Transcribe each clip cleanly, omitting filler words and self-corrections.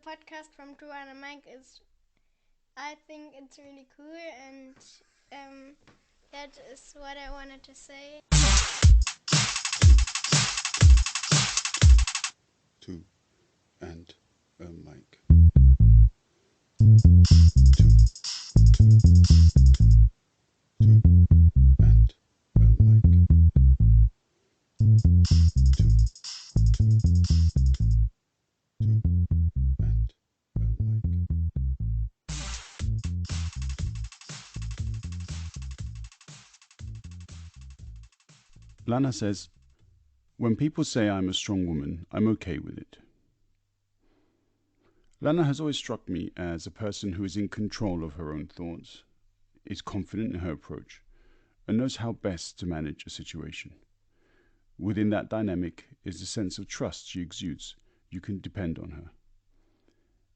podcast from Drew and Mike is, I think it's really cool, and that is what I wanted to say. Two and a mic. Two, two, two, two and a mic. Two, two, two, two and a mic. Lanna says, "When people say I'm a strong woman, I'm okay with it." Lanna has always struck me as a person who is in control of her own thoughts, is confident in her approach, and knows how best to manage a situation. Within that dynamic is the sense of trust she exudes. You can depend on her.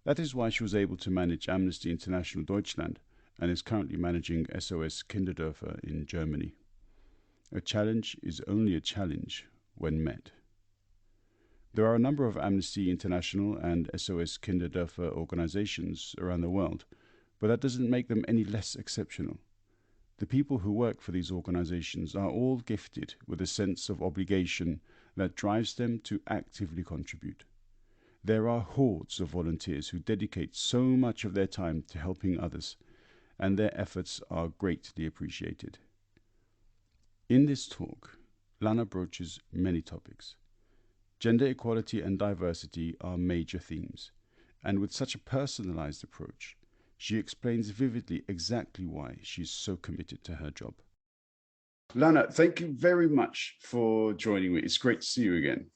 That is why she was able to manage Amnesty International Deutschland and is currently managing SOS Kinderdoerfer in Germany. A challenge is only a challenge when met. There are a number of Amnesty International and SOS Kinderdoerfer organizations around the world, but that doesn't make them any less exceptional. The people who work for these organizations are all gifted with a sense of obligation that drives them to actively contribute. There are hordes of volunteers who dedicate so much of their time to helping others, and their efforts are greatly appreciated. In this talk, Lanna broaches many topics. Gender equality and diversity are major themes, and with such a personalized approach, she explains vividly exactly why she's so committed to her job. Lanna, thank you very much for joining me. It's great to see you again.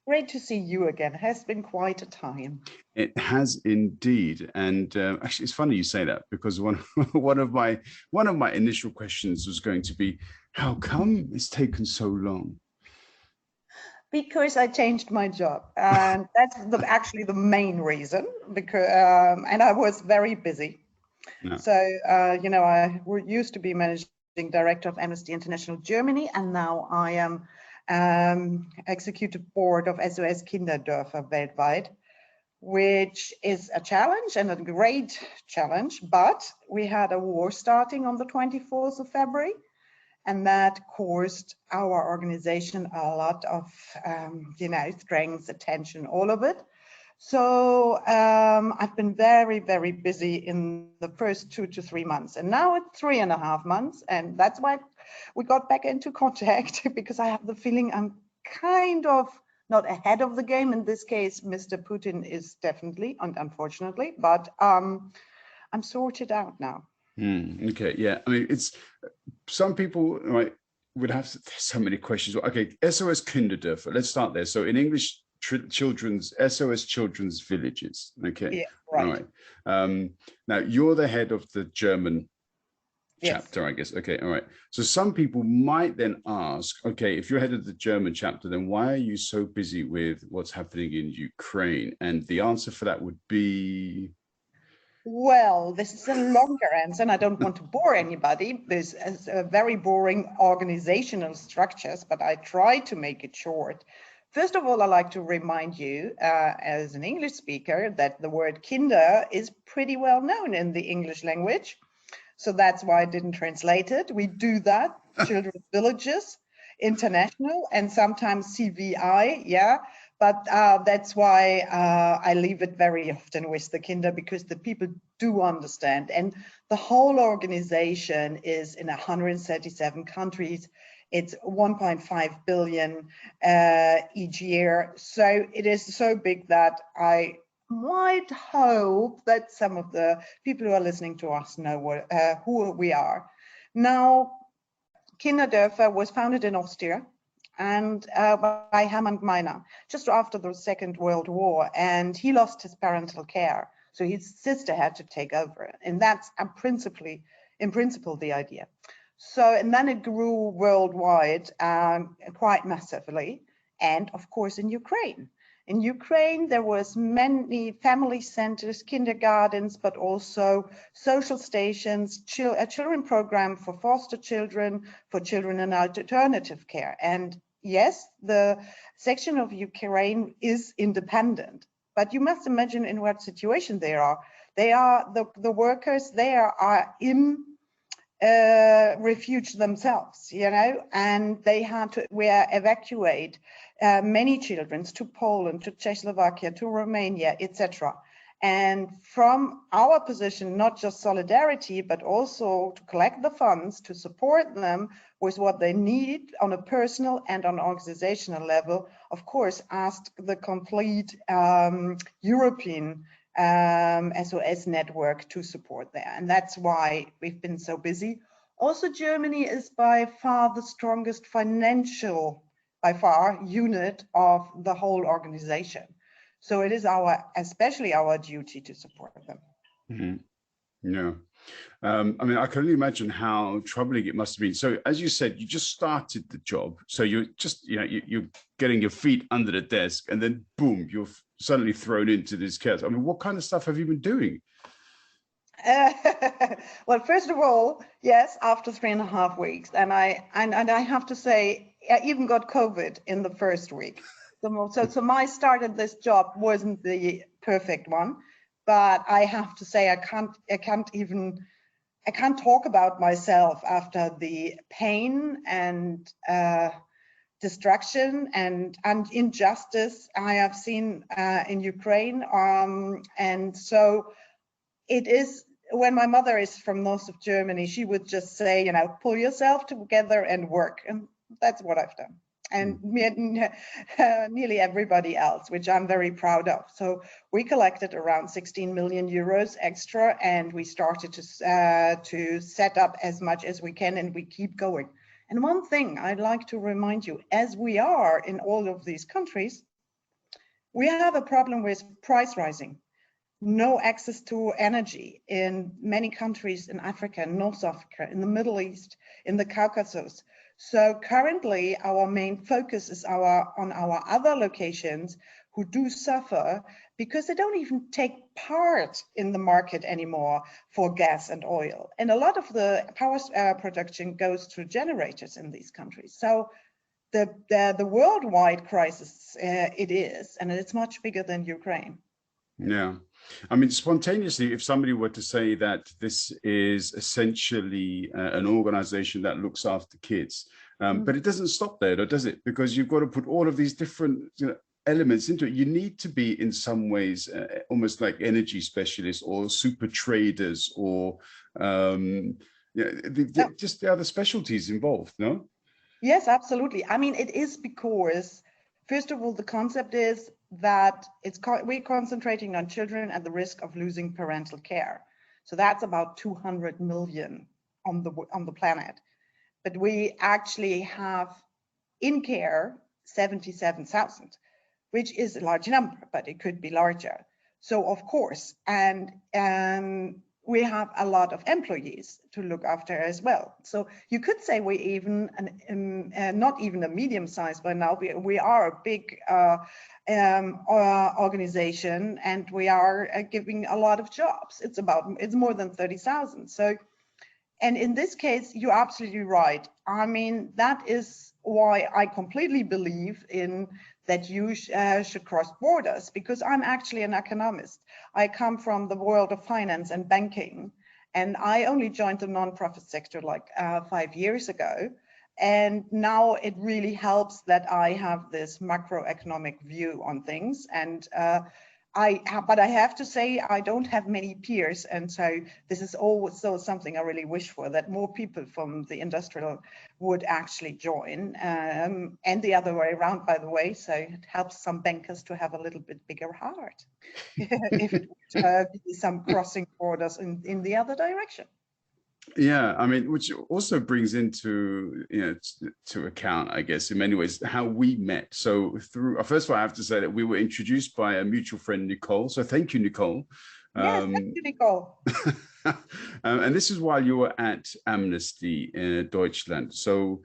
Great to see you again. It has been quite a time. It has indeed, and actually, it's funny you say that, because one of my initial questions was going to be, how come it's taken so long? Because I changed my job, and that's actually the main reason. Because and I was very busy. Yeah. So I used to be managing director of Amnesty International Germany, and now I am executive board of SOS Kinderdoerfer worldwide, which is a challenge and a great challenge. But we had a war starting on the 24th of February. And that caused our organization a lot of, strength, attention, all of it. So I've been very, very busy in the first 2 to 3 months, and now it's 3.5 months. And that's why we got back into contact, because I have the feeling I'm kind of not ahead of the game. In this case, Mr. Putin is definitely, and unfortunately, but I'm sorted out now. Okay, yeah. I mean, it's some people would have so many questions. Okay, SOS Kinderdoerfer. Let's start there. So in English, children's SOS Children's Villages. Okay, yeah, right. All right. Now you're the head of the German chapter, yes. I guess. Okay, all right. So some people might then ask, okay, if you're head of the German chapter, then why are you so busy with what's happening in Ukraine? And the answer for that would be. Well, this is a longer answer, and I don't want to bore anybody. This is a very boring organizational structures, but I try to make it short. First of all, I like to remind you, as an English speaker, that the word kinder is pretty well known in the English language. So that's why I didn't translate it. We do that, Children's Villages, International, and sometimes CVI, yeah. But that's why I leave it very often with the Kinder, because the people do understand. And the whole organization is in 137 countries. It's 1.5 billion each year. So it is so big that I might hope that some of the people who are listening to us know who we are. Now, Kinderdoerfer was founded in Austria, and by Hermann Gmeiner, just after the Second World War, and he lost his parental care, so his sister had to take over, and that's in principle the idea. So, and then it grew worldwide quite massively, and of course in Ukraine. In Ukraine, there was many family centers, kindergartens, but also social stations, a children program for foster children, for children in alternative care. And yes, the section of Ukraine is independent, but you must imagine in what situation they are. They are the workers there are in refuge themselves, you know, and they had to evacuate many children to Poland, to Czechoslovakia, to Romania, etc. And from our position, not just solidarity, but also to collect the funds to support them with what they need on a personal and on organizational level, of course, asked the complete European SOS network to support there. And that's why we've been so busy. Also, Germany is by far the strongest financial, by far, unit of the whole organization. So it is especially our duty to support them. Mm-hmm. Yeah. I mean, I can only imagine how troubling it must have been. So, as you said, you just started the job. So you're just, you know, you're getting your feet under the desk, and then boom, you're suddenly thrown into this chaos. I mean, what kind of stuff have you been doing? Well, first of all, yes, after 3.5 weeks, and I have to say, I even got COVID in the first week. So my start at this job wasn't the perfect one, but I have to say I can't talk about myself after the pain and destruction and injustice I have seen in Ukraine. And so it is, when my mother is from north of Germany, she would just say, you know, pull yourself together and work. And that's what I've done. And nearly everybody else, which I'm very proud of. So we collected around 16 million euros extra, and we started to set up as much as we can, and we keep going. And one thing I'd like to remind you, as we are in all of these countries, we have a problem with price rising. No access to energy in many countries in Africa, North Africa, in the Middle East, in the Caucasus. So currently our main focus is on our other locations who do suffer because they don't even take part in the market anymore for gas and oil. And a lot of the power production goes through generators in these countries. So the worldwide crisis it is, and it's much bigger than Ukraine. Yeah. I mean, spontaneously, if somebody were to say that this is essentially an organization that looks after kids, but it doesn't stop there, though, does it? Because you've got to put all of these different elements into it. You need to be, in some ways, almost like energy specialists or super traders or just the other specialties involved, no? Yes, absolutely. I mean, it is because, first of all, the concept is that we're concentrating on children at the risk of losing parental care. So that's about 200 million on the planet. But we actually have in care 77,000, which is a large number, but it could be larger. So of course, and we have a lot of employees to look after as well. So you could say we even, not even a medium size by now, we are a big organization, and we are giving a lot of jobs. It's more than 30,000. So, and in this case, you're absolutely right. I mean, that is why I completely believe in that you should cross borders, because I'm actually an economist. I come from the world of finance and banking, and I only joined the nonprofit sector like 5 years ago. And now it really helps that I have this macroeconomic view on things. And but I have to say, I don't have many peers. And so this is also something I really wish for, that more people from the industrial would actually join, and the other way around, by the way. So it helps some bankers to have a little bit bigger heart if it would be some crossing borders in the other direction. Yeah, I mean, which also brings into, to account, I guess, in many ways, how we met. So through, first of all, I have to say that we were introduced by a mutual friend, Nicole. So thank you, Nicole. Yes, thank you, Nicole. And this is while you were at Amnesty in Deutschland. So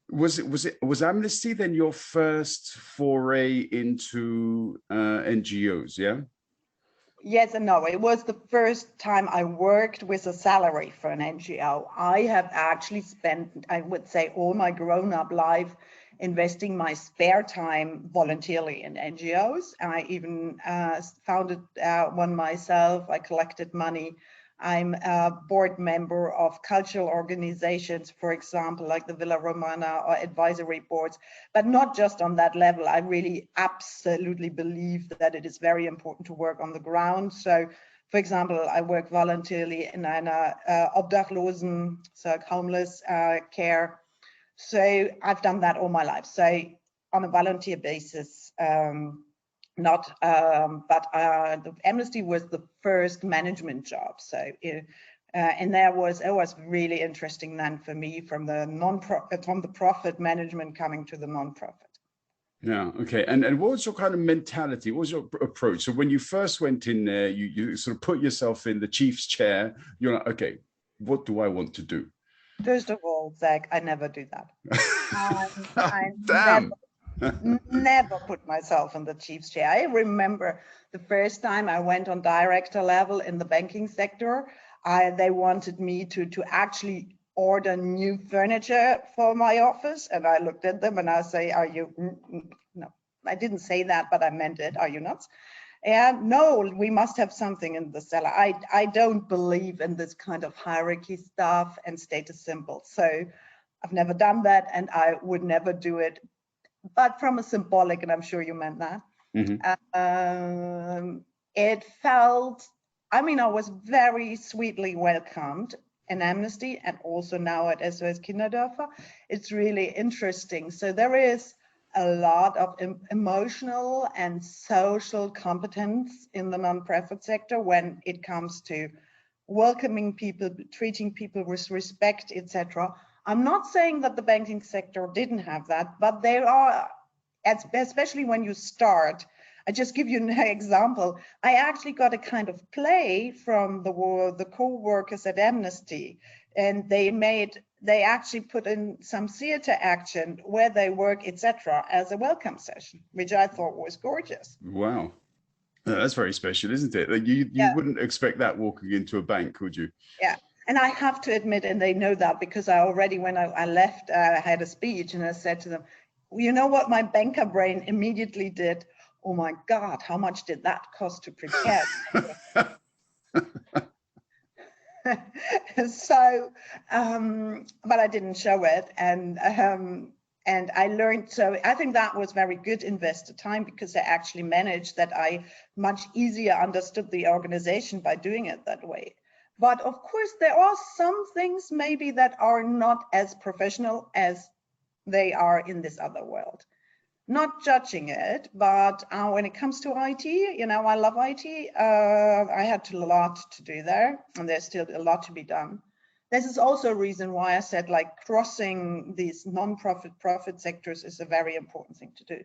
was Amnesty then your first foray into NGOs? Yeah. Yes and no. It was the first time I worked with a salary for an NGO. I have actually spent, I would say, all my grown-up life investing my spare time voluntarily in NGOs. I even founded one myself. I collected money. I'm a board member of cultural organizations, for example, like the Villa Romana or advisory boards, but not just on that level. I really absolutely believe that it is very important to work on the ground. So, for example, I work voluntarily in einer Obdachlosen, so homeless care. So I've done that all my life. So on a volunteer basis, but the Amnesty was the first management job. So, and it was really interesting then for me from the profit management coming to the non-profit. Yeah. Okay. And what was your kind of mentality? What was your approach? So when you first went in there, you sort of put yourself in the chief's chair. You're like, okay, what do I want to do? First of all, Zach, I never do that. I Damn. never put myself in the chief's chair. I remember the first time I went on director level in the banking sector. They wanted me to actually order new furniture for my office, and I looked at them and I say, "Are you?" No, I didn't say that, but I meant it. Are you nuts? And no, we must have something in the cellar. I don't believe in this kind of hierarchy stuff and status symbols. So I've never done that, and I would never do it. But from a symbolic, and I'm sure you meant that, it felt, I mean, I was very sweetly welcomed in Amnesty and also now at SOS Kinderdoerfer. It's really interesting. So there is a lot of emotional and social competence in the nonprofit sector when it comes to welcoming people, treating people with respect, etc. I'm not saying that the banking sector didn't have that, but there are, especially when you start. I just give you an example. I actually got a kind of play from the co-workers at Amnesty, and they actually put in some theater action where they work, etc., as a welcome session, which I thought was gorgeous. Wow. That's very special, isn't it? Like you wouldn't expect that walking into a bank, would you? Yeah. And I have to admit, and they know that, because I already, when I left, I had a speech and I said to them, you know what my banker brain immediately did? Oh my God, how much did that cost to prepare? So, but I didn't show it. And I learned, so I think that was very good invested time, because I actually managed that I much easier understood the organization by doing it that way. But of course, there are some things maybe that are not as professional as they are in this other world. Not judging it, but when it comes to IT, you know, I love IT. I had a lot to do there, and there's still a lot to be done. This is also a reason why I said, like, crossing these non-profit sectors is a very important thing to do.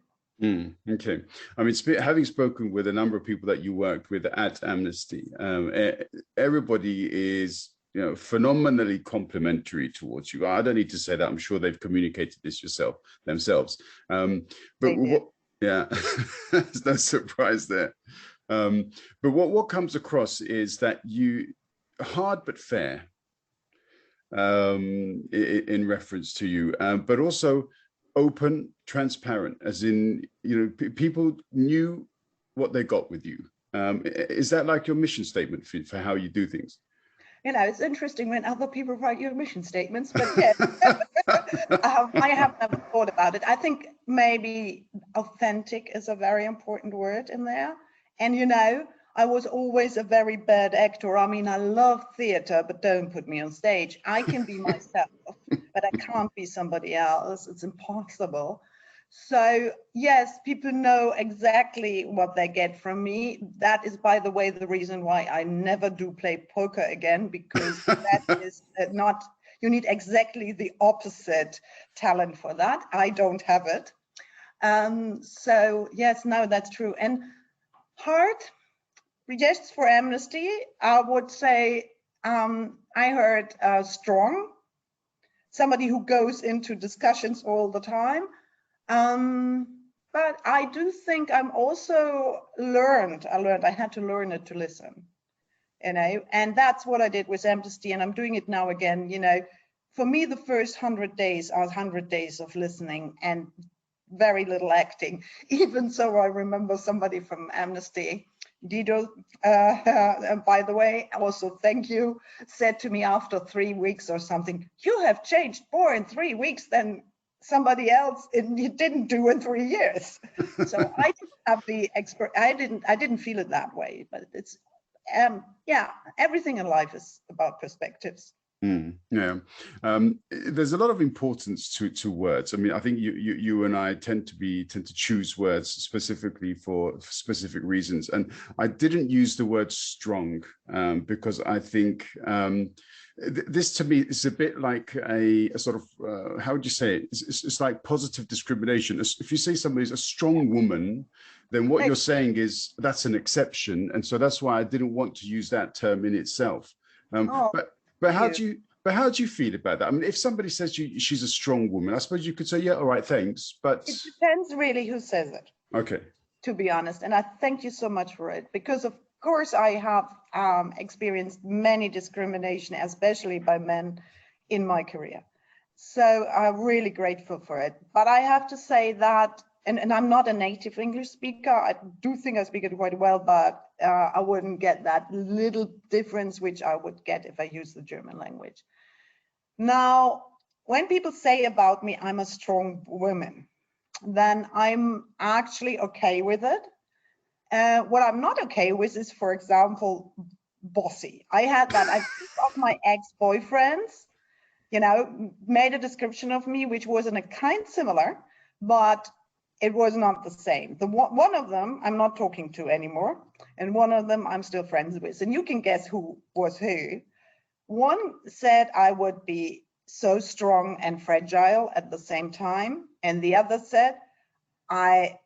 Okay. I mean, having spoken with a number of people that you worked with at Amnesty, everybody is, you know, phenomenally complimentary towards you. I don't need to say that. I'm sure they've communicated this themselves. But yeah, there's no surprise there. But what comes across is that you hard but fair in reference to you, but also open, transparent, as in, you know, people knew what they got with you. Is that like your mission statement for how you do things? You know, it's interesting when other people write your mission statements, but yes, I have never thought about it. I think maybe authentic is a very important word in there. And, you know, I was always a very bad actor. I mean, I love theater, but don't put me on stage. I can be myself, but I can't be somebody else. It's impossible. So yes, people know exactly what they get from me. That is, by the way, the reason why I never do play poker again, because that is not, you need exactly the opposite talent for that. I don't have it. So yes, no, that's true. And hard, yes, for Amnesty, I would say I heard strong, somebody who goes into discussions all the time. But I do think I'm also I had to learn it to listen, you know, and that's what I did with Amnesty, and I'm doing it now again, you know. for me, the first 100 days are 100 days of listening and very little acting. Even so, I remember somebody from Amnesty, Dido, by the way, also thank you, said to me after 3 weeks or something, you have changed more in 3 weeks than somebody else you didn't do in 3 years. So I didn't have the expert, I didn't feel it that way, but it's, yeah, everything in life is about perspectives. Yeah, there's a lot of importance to words. I mean, I think you and I tend to choose words specifically for specific reasons. And I didn't use the word strong because I think this to me is a bit like a sort of how would you say it? It's like positive discrimination. If you say somebody's a strong woman, then what you're saying is that's an exception, and so that's why I didn't want to use that term in itself. But how do you feel about that? I mean, if somebody says she's a strong woman, I suppose you could say, yeah, all right, thanks. But it depends really who says it. Okay. To be honest, and I thank you so much for it, because of course I have experienced many discrimination, especially by men, in my career. So I'm really grateful for it. But I have to say that, and I'm not a native English speaker. I do think I speak it quite well, but I wouldn't get that little difference which I would get if I use the German language. Now, when people say about me, I'm a strong woman, then I'm actually okay with it. What I'm not okay with is, for example, bossy. I had that. I think of my ex-boyfriends, you know, made a description of me which was in a kind similar, but it was not the same. One of them I'm not talking to anymore, and one of them I'm still friends with. And you can guess who was who. One said I would be so strong and fragile at the same time, and the other said I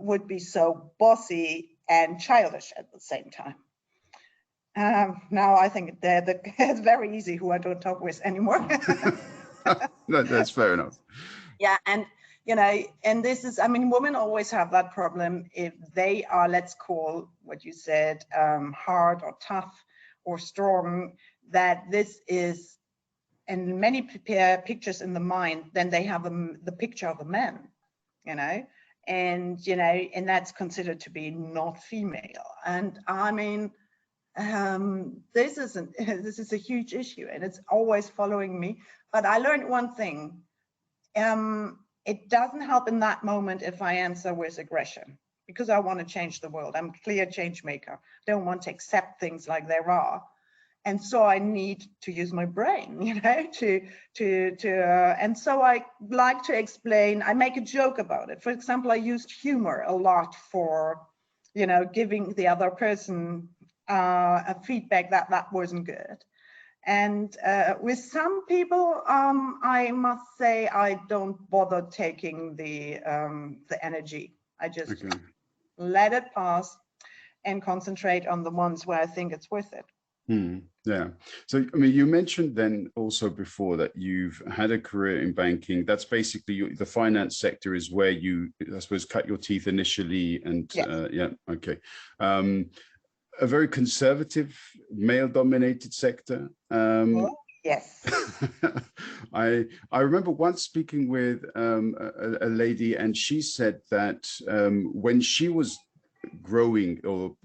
would be so bossy and childish at the same time. Now I think it's very easy who I don't talk with anymore. No, that's fair enough. Yeah, and you know, and this is, I mean, women always have that problem if they are, let's call what you said, hard or tough or strong, that this is, and many prepare pictures in the mind, then they have the picture of a man, you know, and, you know, and that's considered to be not female. And I mean, this is a huge issue, and it's always following me. But I learned one thing. It doesn't help in that moment if I answer with aggression, because I want to change the world. I'm a clear change maker. I don't want to accept things like they are. And so I need to use my brain, you know, and so I like to explain, I make a joke about it. For example, I used humor a lot for, you know, giving the other person a feedback that wasn't good. And with some people, I must say, I don't bother taking the energy. I just let it pass and concentrate on the ones where I think it's worth it. Yeah. So, I mean, you mentioned then also before that you've had a career in banking. That's basically the finance sector is where you, I suppose, cut your teeth initially. And yes. Yeah, okay. A very conservative, male-dominated sector. Yes. I remember once speaking with a lady, and she said that when she was growing or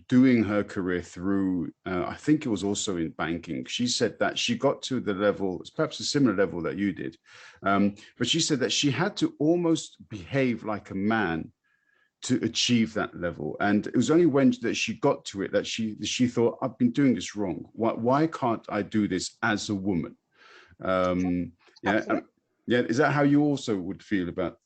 doing her career through, I think it was also in banking, she said that she got to the level, perhaps a similar level that you did, but she said that she had to almost behave like a man to achieve that level. And it was only when that she got to it that she thought, I've been doing this wrong. Why can't I do this as a woman? Yeah, yeah. Is that how you also would feel about?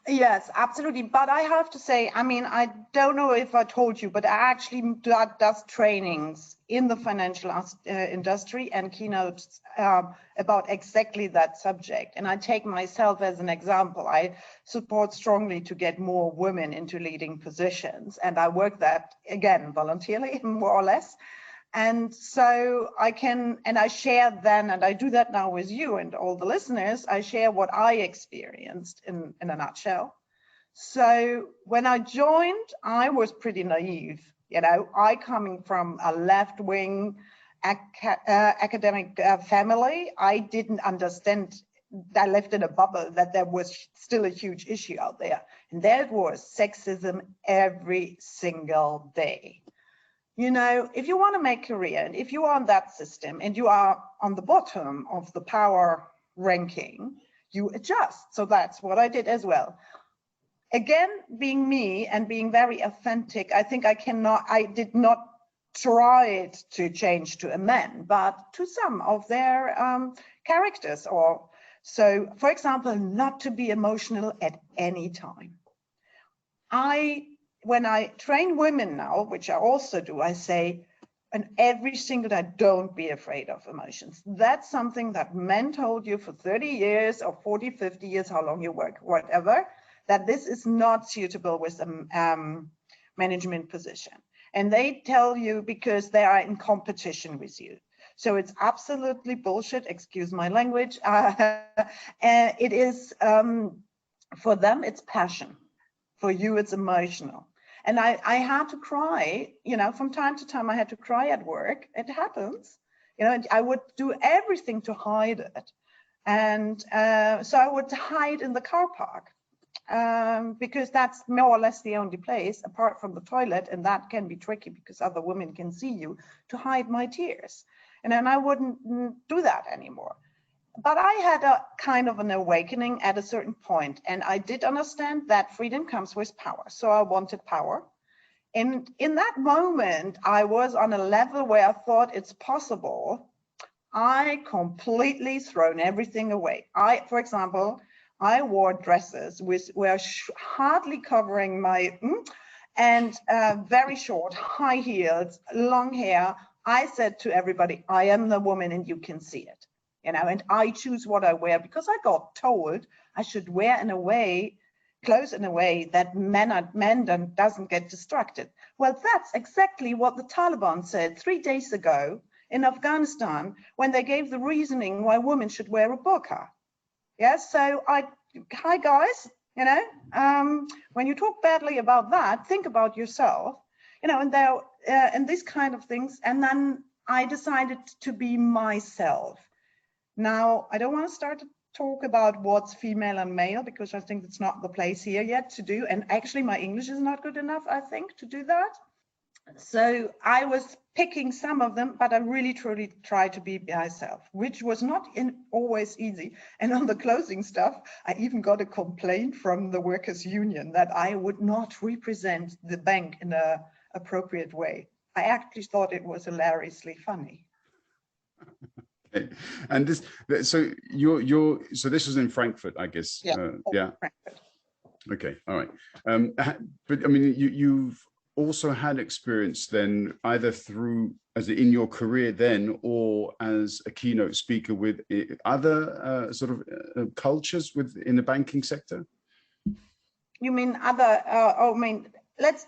Yes, absolutely. But I have to say, I mean, I don't know if I told you, but I actually does trainings in the financial industry and keynotes about exactly that subject. And I take myself as an example. I support strongly to get more women into leading positions. And I work that, again, voluntarily, more or less. And so I can, and I share then, and I do that now with you and all the listeners, I share what I experienced in a nutshell. So when I joined, I was pretty naive, you know, I coming from a left-wing academic family, I didn't understand. I lived in a bubble that there was still a huge issue out there. And there was sexism every single day. You know, if you want to make a career, and if you are in that system and you are on the bottom of the power ranking, you adjust. So that's what I did as well. Again, being me and being very authentic, I think I did not try to change to a man, but to some of their characters. Or so, for example, not to be emotional at any time. When I train women now, which I also do, I say, and every single day, don't be afraid of emotions. That's something that men told you for 30 years or 40, 50 years, how long you work, whatever, that this is not suitable with a management position. And they tell you because they are in competition with you. So it's absolutely bullshit, excuse my language. And it is, for them, it's passion. For you, it's emotional. And I had to cry, you know, from time to time I had to cry at work. It happens, you know, and I would do everything to hide it. And so I would hide in the car park because that's more or less the only place apart from the toilet. And that can be tricky because other women can see you, to hide my tears. And then I wouldn't do that anymore. But I had a kind of an awakening at a certain point, and I did understand that freedom comes with power. So I wanted power. And in that moment, I was on a level where I thought it's possible. I completely thrown everything away. For example, I wore dresses which were hardly covering my, and very short, high heels, long hair. I said to everybody, I am the woman and you can see it. You know, and I choose what I wear because I got told I should wear in a way, clothes in a way that men doesn't get distracted. Well, that's exactly what the Taliban said 3 days ago in Afghanistan when they gave the reasoning why women should wear a burqa. Yes, so hi guys, you know, when you talk badly about that, think about yourself, you know, and these kind of things. And then I decided to be myself. Now, I don't want to start to talk about what's female and male because I think it's not the place here yet to do. And actually my English is not good enough, I think, to do that. So I was picking some of them, but I really truly tried to be myself, which was not always easy. And on the closing stuff, I even got a complaint from the workers' union that I would not represent the bank in an appropriate way. I actually thought it was hilariously funny. And this, so so this was in Frankfurt, I guess. Yeah. Yeah. Frankfurt. Okay. All right. But I mean, you've also had experience then, either through in your career then, or as a keynote speaker with other sort of cultures in the banking sector. You mean other? I mean, let's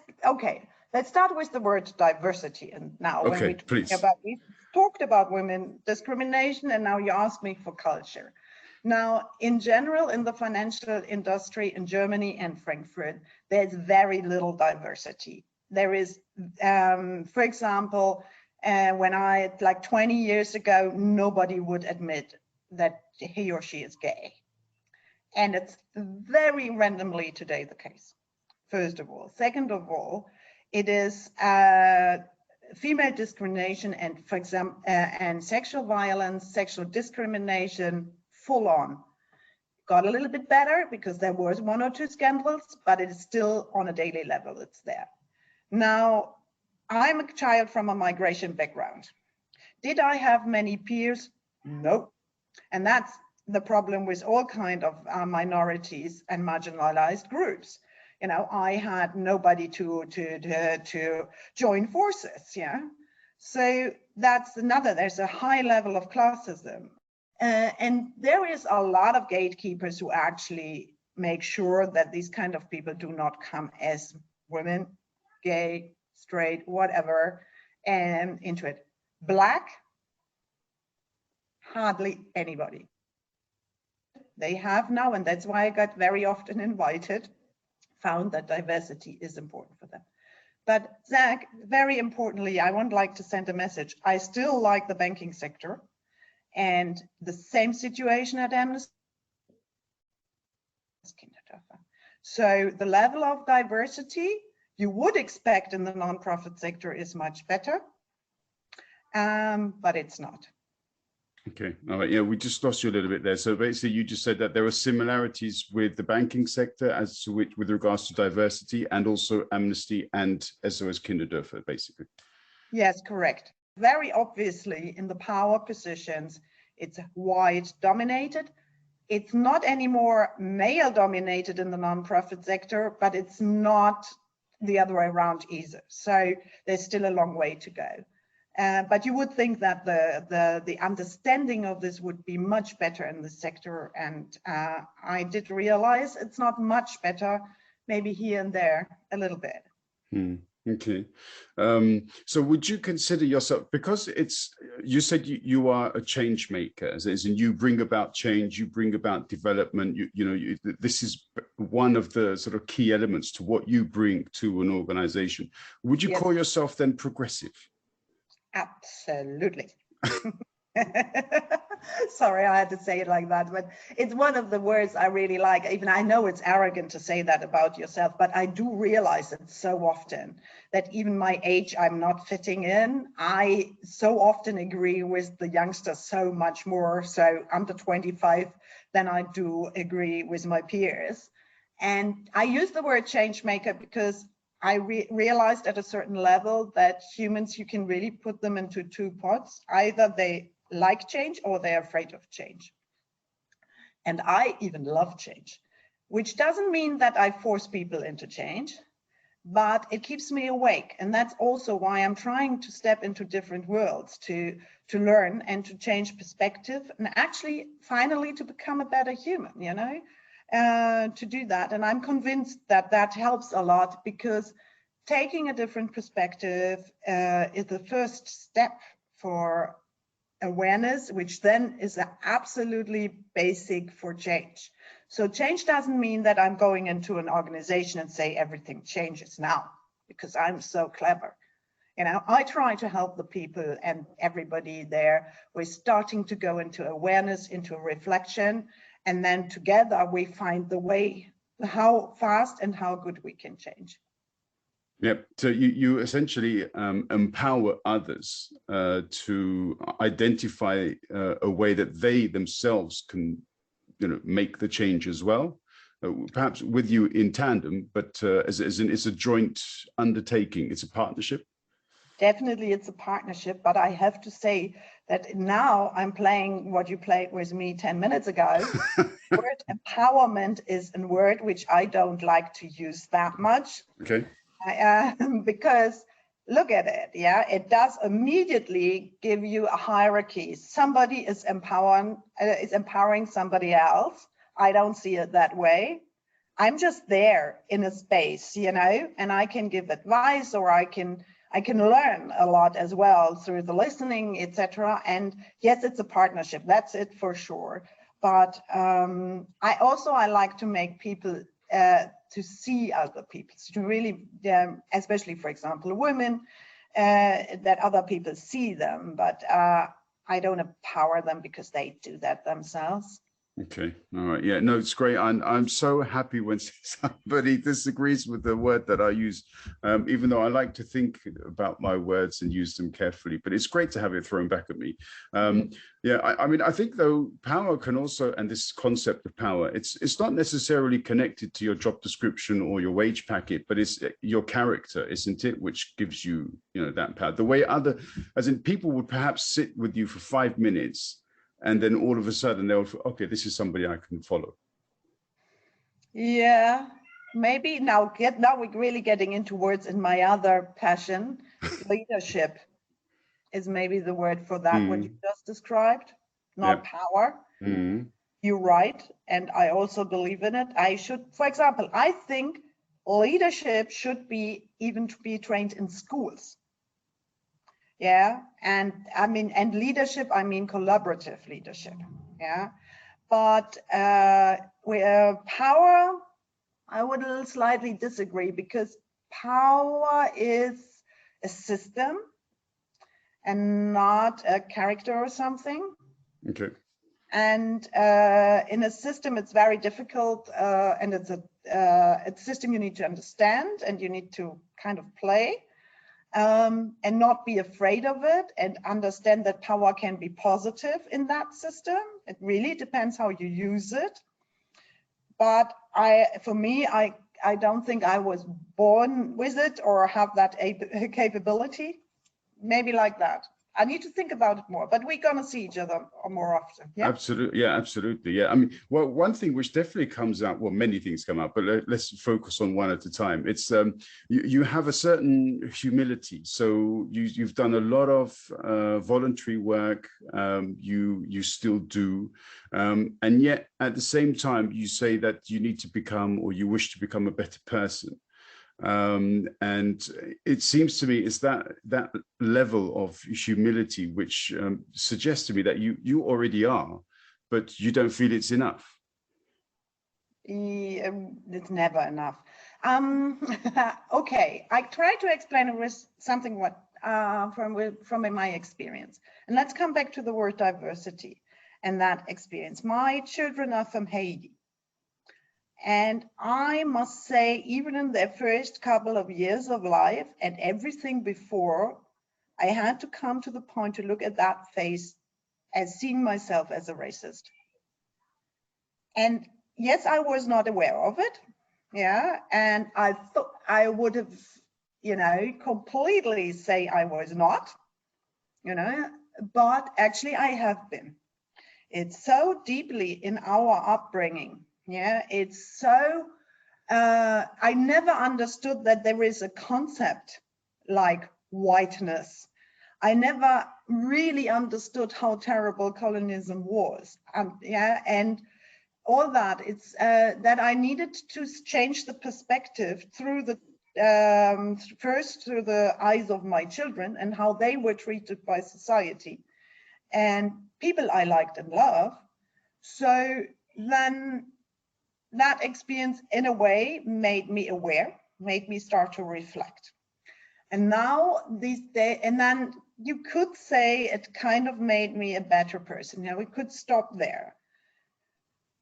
start with the word diversity. And now, when we talked about women discrimination, and now you ask me for culture. Now, in general, in the financial industry in Germany and Frankfurt, there's very little diversity. There is, for example, when like 20 years ago, nobody would admit that he or she is gay. And it's very randomly today the case, first of all. Second of all, it is female discrimination and, for example, and sexual violence, sexual discrimination, full on. Got a little bit better because there was 1 or 2 scandals, but it is still on a daily level, it's there. Now, I'm a child from a migration background. Did I have many peers? No. And that's the problem with all kind of minorities and marginalized groups. You know, I had nobody to join forces, yeah? So that's another, there's a high level of classism. And there is a lot of gatekeepers who actually make sure that these kind of people do not come as women, gay, straight, whatever, and into it. Black, hardly anybody. They have now, and that's why I got very often invited, found that diversity is important for them. But Zach, very importantly, I would like to send a message. I still like the banking sector, and the same situation at Amnesty Kinderdoerfer. So the level of diversity you would expect in the nonprofit sector is much better, but it's not. Okay, all right. Yeah, we just lost you a little bit there. So basically, you just said that there are similarities with the banking sector as to which, with regards to diversity, and also Amnesty and SOS Kinderdoerfer, basically. Yes, correct. Very obviously, in the power positions, it's white dominated. It's not anymore male dominated in the nonprofit sector, but it's not the other way around either. So there's still a long way to go. But you would think that the understanding of this would be much better in the sector. And I did realize it's not much better, maybe here and there a little bit. Okay. So would you consider yourself, because you said you are a change maker, as in you bring about change, you bring about development, this is one of the sort of key elements to what you bring to an organization. Would you call yourself then progressive? Absolutely. Sorry, I had to say it like that, but it's one of the words I really like. Even I know it's arrogant to say that about yourself, but I do realize it so often that even my age, I'm not fitting in. I so often agree with the youngsters so much more, so under 25, than I do agree with my peers. And I use the word change maker because I realized at a certain level that humans, you can really put them into two pots. Either they like change or they're afraid of change. And I even love change, which doesn't mean that I force people into change, but it keeps me awake. And that's also why I'm trying to step into different worlds to learn and to change perspective and actually finally to become a better human, to do that. And I'm convinced that that helps a lot, because taking a different perspective is the first step for awareness, which then is absolutely basic for change. So change doesn't mean that I'm going into an organization and say everything changes now because I'm so clever. I try to help the people and everybody there. We're starting to go into awareness, into reflection, and then together we find the way, how fast and how good we can change. Yep. So you essentially empower others to identify a way that they themselves can, make the change as well. Perhaps with you in tandem, but as in it's a joint undertaking. It's a partnership. Definitely, it's a partnership. But I have to say that now I'm playing what you played with me 10 minutes ago. The word empowerment is a word which I don't like to use that much. Okay. Because look at it, it does immediately give you a hierarchy. Somebody is empowering somebody else. I don't see it that way. I'm just there in a space, and I can give advice, or I can learn a lot as well through the listening, etc. And yes, it's a partnership. That's it for sure. But I like to make people to see other people, to really, especially, for example, women, that other people see them, but I don't empower them because they do that themselves. Okay. All right. Yeah, no, it's great. I'm so happy when somebody disagrees with the word that I use, even though I like to think about my words and use them carefully, but it's great to have it thrown back at me. Yeah, I think though power can also, and this concept of power, it's not necessarily connected to your job description or your wage packet, but it's your character, isn't it? Which gives you, that power. The way as in people would perhaps sit with you for 5 minutes, and then all of a sudden they'll, okay, this is somebody I can follow. Yeah, maybe now we're really getting into words in my other passion. Leadership is maybe the word for that, what you just described, not power. You're right, and I also believe in it. For example, I think leadership should be trained in schools. Yeah, and leadership, collaborative leadership. Yeah, but power, I would slightly disagree, because power is a system and not a character or something. Okay. And in a system, it's very difficult, and it's a system you need to understand and you need to kind of play, and not be afraid of it, and understand that power can be positive in that system. It really depends how you use it. But for me, I don't think I was born with it or have that capability. Maybe like that. I need to think about it more, but we're going to see each other more often. Yeah, absolutely. Yeah, absolutely. Yeah. I mean, well, one thing which definitely comes out, well, many things come out, but let's focus on one at a time. It's you have a certain humility. So you've done a lot of voluntary work. You still do, and yet at the same time, you say that you need to become, or you wish to become, a better person. And it seems to me it's that level of humility which suggests to me that you already are, but you don't feel it's enough. It's never enough. Okay, I try to explain it with something from my experience, and let's come back to the word diversity and that experience. My children are from Haiti. And I must say, even in their first couple of years of life and everything before, I had to come to the point to look at that face as seeing myself as a racist. And yes, I was not aware of it. Yeah. And I thought I would have, completely say I was not, but actually I have been. It's so deeply in our upbringing. Yeah, it's so, I never understood that there is a concept like whiteness. I never really understood how terrible colonialism was. And all that, it's that I needed to change the perspective through the, first through the eyes of my children and how they were treated by society and people I liked and loved. So then that experience in a way made me aware, made me start to reflect. And now these days, and then you could say it kind of made me a better person. We could stop there.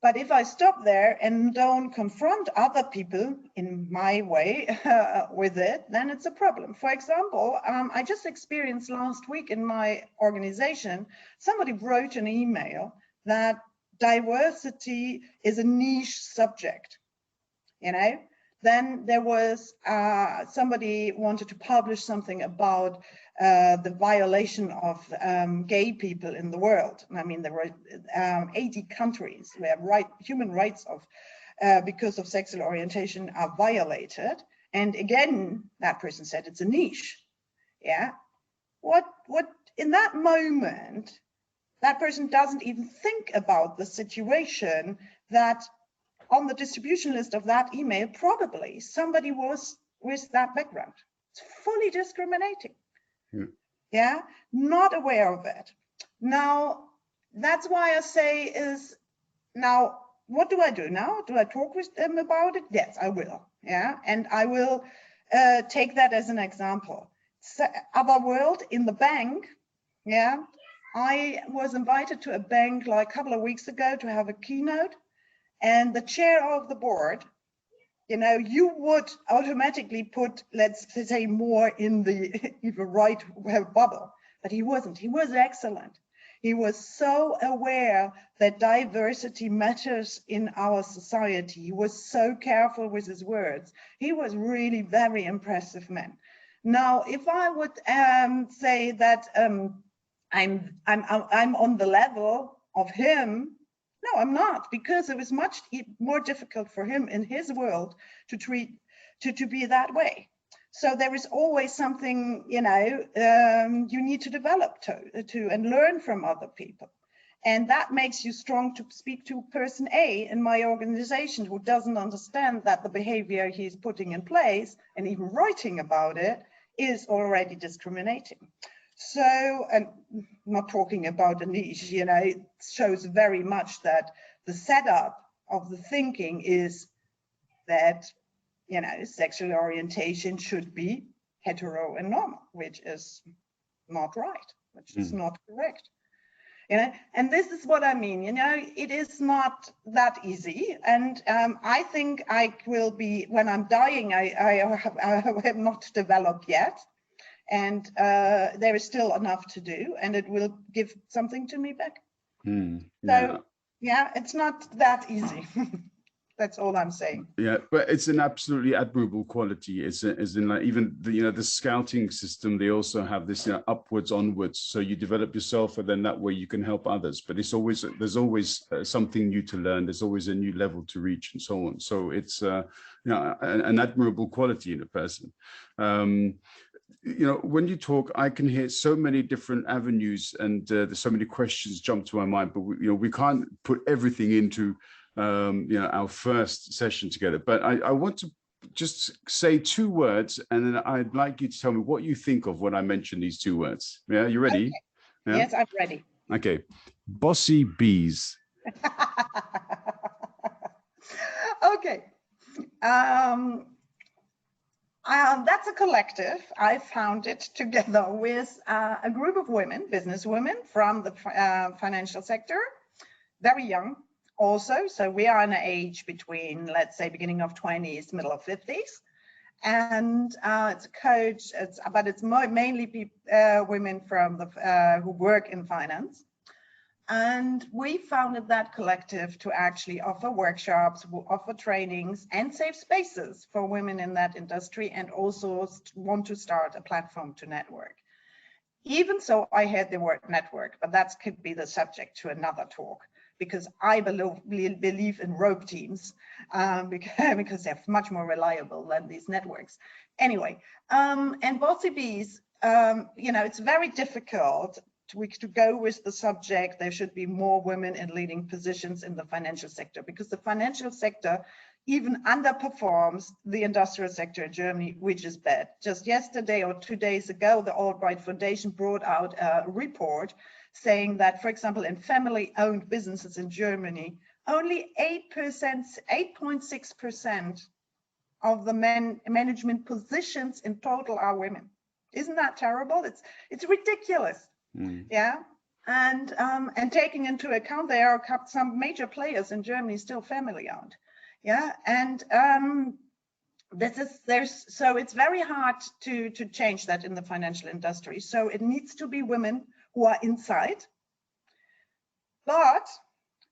But if I stop there and don't confront other people in my way with it, then it's a problem. For example, I just experienced last week in my organization, somebody wrote an email that diversity is a niche subject, Then there was somebody wanted to publish something about the violation of gay people in the world. I mean, there were 80 countries where human rights because of sexual orientation are violated. And again, that person said it's a niche. Yeah. What in that moment, that person doesn't even think about the situation that on the distribution list of that email, probably somebody was with that background. It's fully discriminating. Yeah, not aware of it. Now, that's why I say now, what do I do now? Do I talk with them about it? Yes, I will. Yeah, and I will take that as an example. Other world in the bank. Yeah, I was invited to a bank like a couple of weeks ago to have a keynote, and the chair of the board, you would automatically put, let's say, more in the right bubble, but he wasn't. He was excellent. He was so aware that diversity matters in our society. He was so careful with his words. He was really very impressive man. Now, if I would say that I'm on the level of him, no, I'm not, because it was much more difficult for him in his world to be that way. So there is always something, you need to develop to and learn from other people. And that makes you strong to speak to person A in my organization who doesn't understand that the behavior he's putting in place and even writing about it is already discriminating. So, and not talking about a niche, it shows very much that the setup of the thinking is that sexual orientation should be hetero and normal, which is not right, which is not correct. And this is what I mean, it is not that easy. And I think I will be, when I'm dying, I have not developed yet. And there is still enough to do, and it will give something to me back. Yeah. So, yeah, it's not that easy. That's all I'm saying. Yeah, but it's an absolutely admirable quality. It's in like even the scouting system. They also have this upwards, onwards. So you develop yourself, and then that way you can help others. But there's always something new to learn. There's always a new level to reach, and so on. So it's an admirable quality in a person. When you talk, I can hear so many different avenues, and there's so many questions jump to my mind. But we can't put everything into our first session together. But I want to just say 2 words, and then I'd like you to tell me what you think of when I mention these 2 words. Yeah, you ready? Okay. Yeah? Yes, I'm ready. Okay. Bossy bees. Okay. That's a collective. I found it together with a group of women, business women from the financial sector, very young also. So we are in an age between, let's say, beginning of 20s, middle of 50s. And it's a coach, but it's mainly women from who work in finance. And we founded that collective to actually offer workshops, offer trainings, and safe spaces for women in that industry, and also want to start a platform to network. Even so, I had the word network, but that could be the subject to another talk, because I believe in rope teams, because they're much more reliable than these networks. Anyway, and Bossy Bees, it's very difficult to go with the subject. There should be more women in leading positions in the financial sector, because the financial sector even underperforms the industrial sector in Germany, which is bad. Just yesterday or 2 days ago, the Albright Foundation brought out a report saying that, for example, in family-owned businesses in Germany, only 8.6% of the management positions in total are women. Isn't that terrible? It's ridiculous. Yeah, and taking into account there are some major players in Germany still family-owned. Yeah, and so it's very hard to change that in the financial industry. So it needs to be women who are inside. But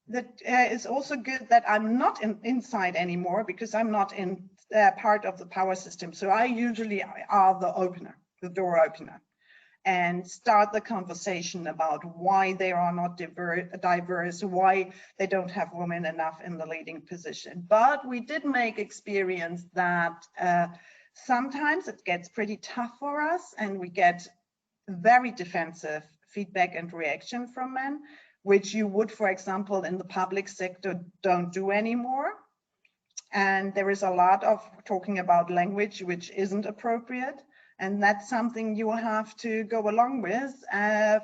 that is also good that I'm not inside anymore, because I'm not in part of the power system. So I usually are the opener, the door opener, and start the conversation about why they are not diverse, why they don't have women enough in the leading position. But we did make experience that sometimes it gets pretty tough for us, and we get very defensive feedback and reaction from men, which you would, for example, in the public sector don't do anymore. And there is a lot of talking about language which isn't appropriate. And that's something you have to go along with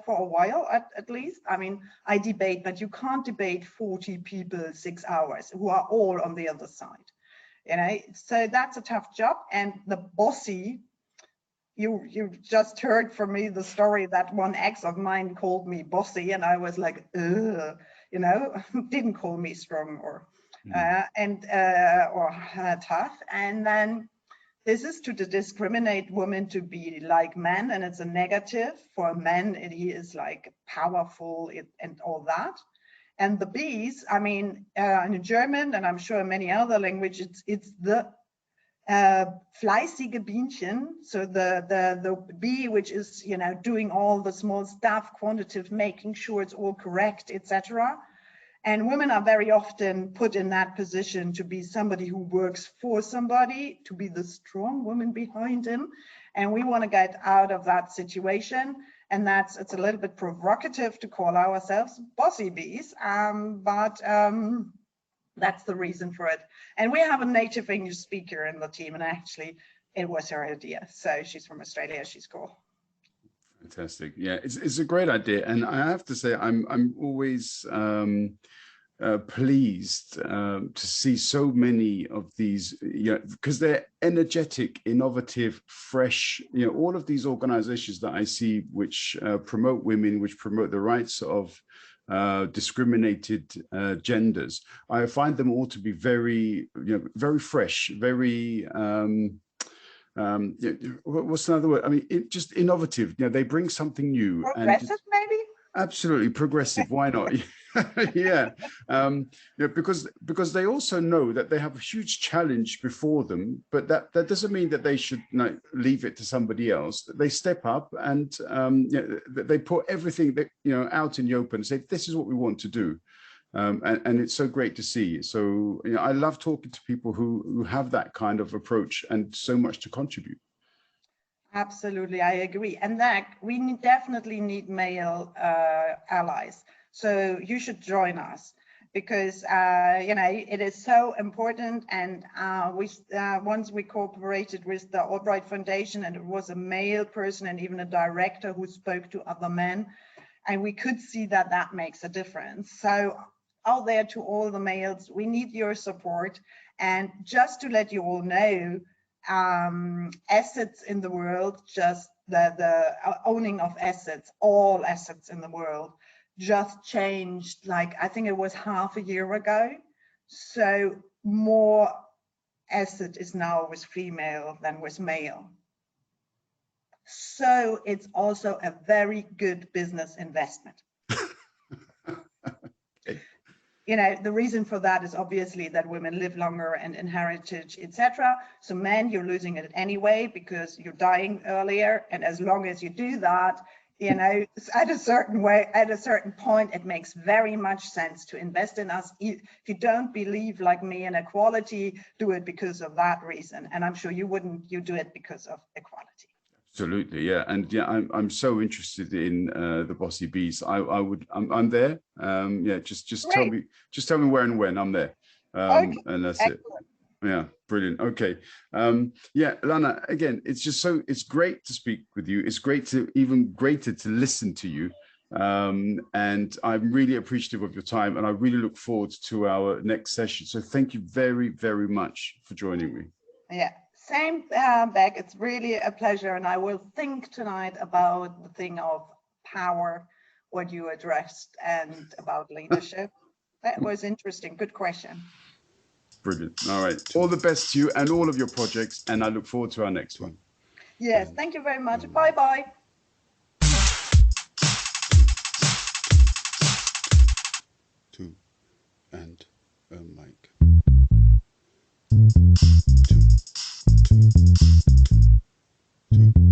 for a while, at least. I mean, I debate, but you can't debate 40 people 6 hours who are all on the other side. So that's a tough job. And the bossy, you just heard from me the story that one ex of mine called me bossy, and I was like, didn't call me strong or tough. And then this is to discriminate women to be like men, and it's a negative for men. He is like powerful and all that. And the bees, I mean, in German, and I'm sure in many other languages, it's the fleißige Bienchen. So the bee, which is, doing all the small stuff, quantitative, making sure it's all correct, etc. And women are very often put in that position to be somebody who works for somebody, to be the strong woman behind him. And we want to get out of that situation. And it's a little bit provocative to call ourselves bossy bees, but that's the reason for it. And we have a native English speaker in the team, and actually it was her idea. So she's from Australia, she's cool. Fantastic. Yeah, it's a great idea. And I have to say, I'm always pleased to see so many of these, because they're energetic, innovative, fresh, all of these organizations that I see which promote women, which promote the rights of discriminated genders. I find them all to be very, very fresh, very, what's another word? I mean, just innovative. They bring something new. Progressive, maybe? Absolutely progressive. Why not? Yeah, because they also know that they have a huge challenge before them, but that doesn't mean that they should leave it to somebody else. They step up and they put everything that out in the open and say, this is what we want to do. And it's so great to see. So I love talking to people who have that kind of approach and so much to contribute. Absolutely, I agree. And that we definitely need male allies. So you should join us because it is so important. And once we cooperated with the Albright Foundation, and it was a male person and even a director who spoke to other men, and we could see that that makes a difference. So out there to all the males, we need your support. And just to let you all know, assets in the world, just the owning of assets, all assets in the world, just changed, like I think it was half a year ago. So more asset is now with female than with male. So it's also a very good business investment. The reason for that is obviously that women live longer and inherit, etc. So men, you're losing it anyway because you're dying earlier. And as long as you do that, at a certain point, it makes very much sense to invest in us. If you don't believe like me in equality, do it because of that reason. And I'm sure you wouldn't, you do it because of equality. Absolutely, yeah, and yeah, I'm so interested in the Bossy Bees. I'm there. Just tell me where and when I'm there, Okay. and that's Excellent. it. Yeah, brilliant. Okay, Lanna, again, it's great to speak with you. It's even greater to listen to you, and I'm really appreciative of your time, and I really look forward to our next session. So thank you very, very much for joining me. Yeah. Same back. It's really a pleasure, and I will think tonight about the thing of power, what you addressed, and about leadership. That was interesting. Good question. Brilliant. All right. All the best to you and all of your projects, and I look forward to our next one. Yes. Thank you very much. Bye bye. 2 and a mic. 2.